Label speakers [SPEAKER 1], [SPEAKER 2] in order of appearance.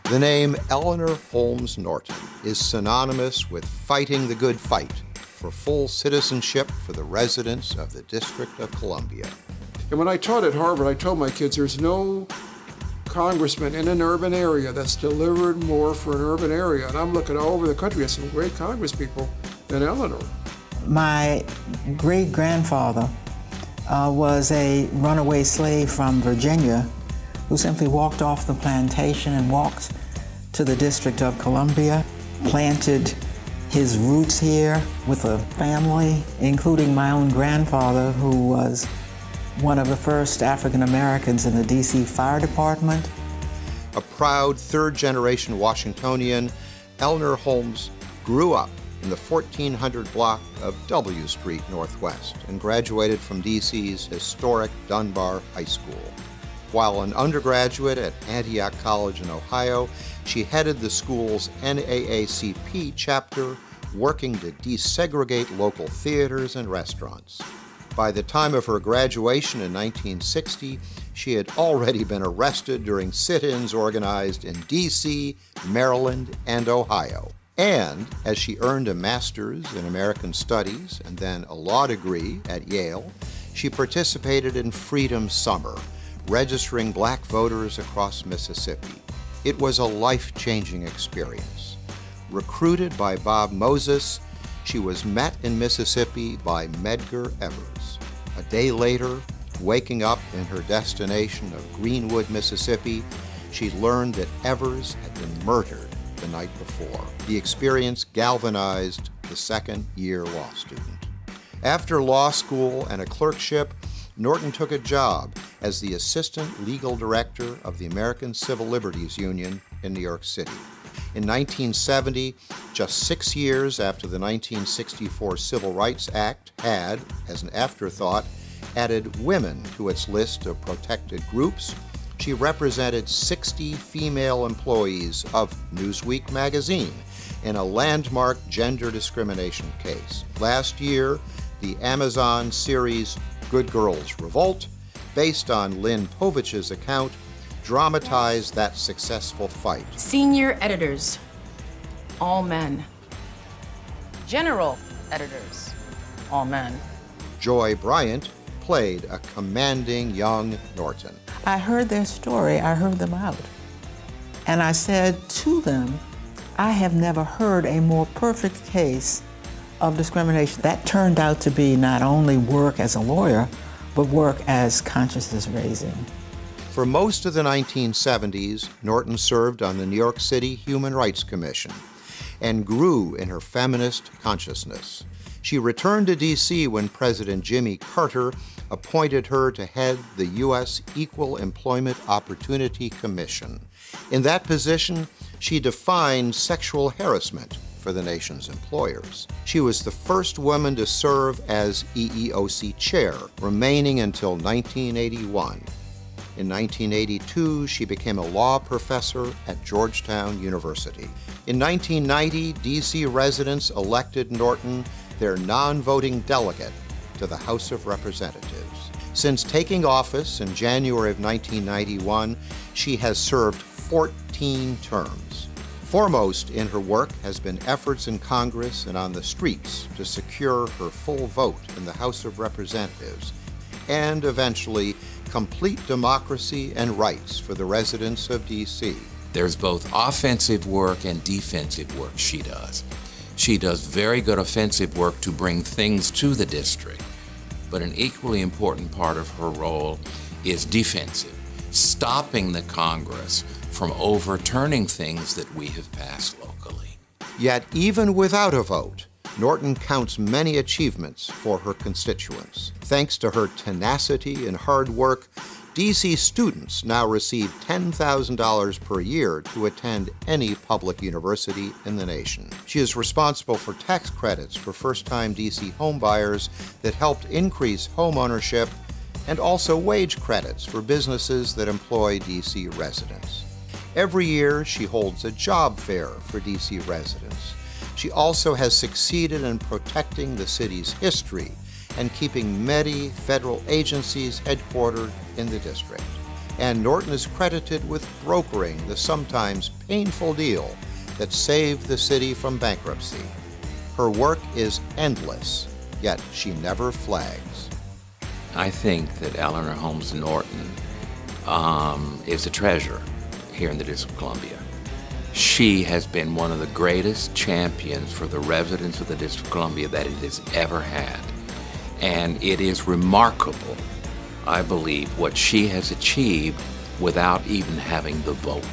[SPEAKER 1] The name Eleanor Holmes Norton is synonymous with fighting the good fight for full citizenship for the residents of the District of Columbia.
[SPEAKER 2] And when I taught at Harvard, I told my kids there's no congressman in an urban area that's delivered more for an urban area. And I'm looking all over the country at some great congresspeople than Eleanor.
[SPEAKER 3] My great-grandfather was a runaway slave from Virginia who simply walked off the plantation and walked to the District of Columbia, planted his roots here with a family, including my own grandfather, who was one of the first African Americans in the DC Fire Department.
[SPEAKER 1] A proud third-generation Washingtonian, Eleanor Holmes grew up in the 1400 block of W Street Northwest and graduated from DC's historic Dunbar High School. While an undergraduate at Antioch College in Ohio, she headed the school's NAACP chapter, working to desegregate local theaters and restaurants. By the time of her graduation in 1960, she had already been arrested during sit-ins organized in D.C., Maryland, and Ohio. And as she earned a master's in American Studies and then a law degree at Yale, she participated in Freedom Summer, registering black voters across Mississippi. It was a life-changing experience. Recruited by Bob Moses, she was met in Mississippi by Medgar Evers. A day later, waking up in her destination of Greenwood, Mississippi, she learned that Evers had been murdered the night before. The experience galvanized the second-year law student. After law school and a clerkship, Norton took a job as the assistant legal director of the American Civil Liberties Union in New York City. In 1970, just 6 years after the 1964 Civil Rights Act had, as an afterthought, added women to its list of protected groups, she represented 60 female employees of Newsweek magazine in a landmark gender discrimination case. Last year, the Amazon series Good Girls Revolt, based on Lynn Povich's account, dramatized that successful fight.
[SPEAKER 4] Senior editors, all men. General editors, all men.
[SPEAKER 1] Joy Bryant played a commanding young Norton.
[SPEAKER 3] I heard their story, I heard them out. And I said to them, I have never heard a more perfect case of discrimination. That turned out to be not only work as a lawyer, but work as consciousness raising.
[SPEAKER 1] For most of the 1970s, Norton served on the New York City Human Rights Commission and grew in her feminist consciousness. She returned to D.C. when President Jimmy Carter appointed her to head the U.S. Equal Employment Opportunity Commission. In that position, she defined sexual harassment for the nation's employers. She was the first woman to serve as EEOC chair, remaining until 1981. In 1982, she became a law professor at Georgetown University. In 1990, D.C. residents elected Norton their non-voting delegate to the House of Representatives. Since taking office in January of 1991, she has served 14 terms. Foremost in her work has been efforts in Congress and on the streets to secure her full vote in the House of Representatives, and eventually complete democracy and rights for the residents of D.C.
[SPEAKER 5] There's both offensive work and defensive work she does. She does very good offensive work to bring things to the district, but an equally important part of her role is defensive, stopping the Congress from overturning things that we have passed locally.
[SPEAKER 1] Yet even without a vote, Norton counts many achievements for her constituents. Thanks to her tenacity and hard work, D.C. students now receive $10,000 per year to attend any public university in the nation. She is responsible for tax credits for first-time D.C. homebuyers that helped increase home ownership, and also wage credits for businesses that employ D.C. residents. Every year, she holds a job fair for D.C. residents. She also has succeeded in protecting the city's history and keeping many federal agencies headquartered in the district. and Norton is credited with brokering the sometimes painful deal that saved the city from bankruptcy. Her work is endless, yet she never flags.
[SPEAKER 5] I think that Eleanor Holmes Norton is a treasure here in the District of Columbia. She has been one of the greatest champions for the residents of the District of Columbia that it has ever had. And it is remarkable, I believe, what she has achieved without even having the vote.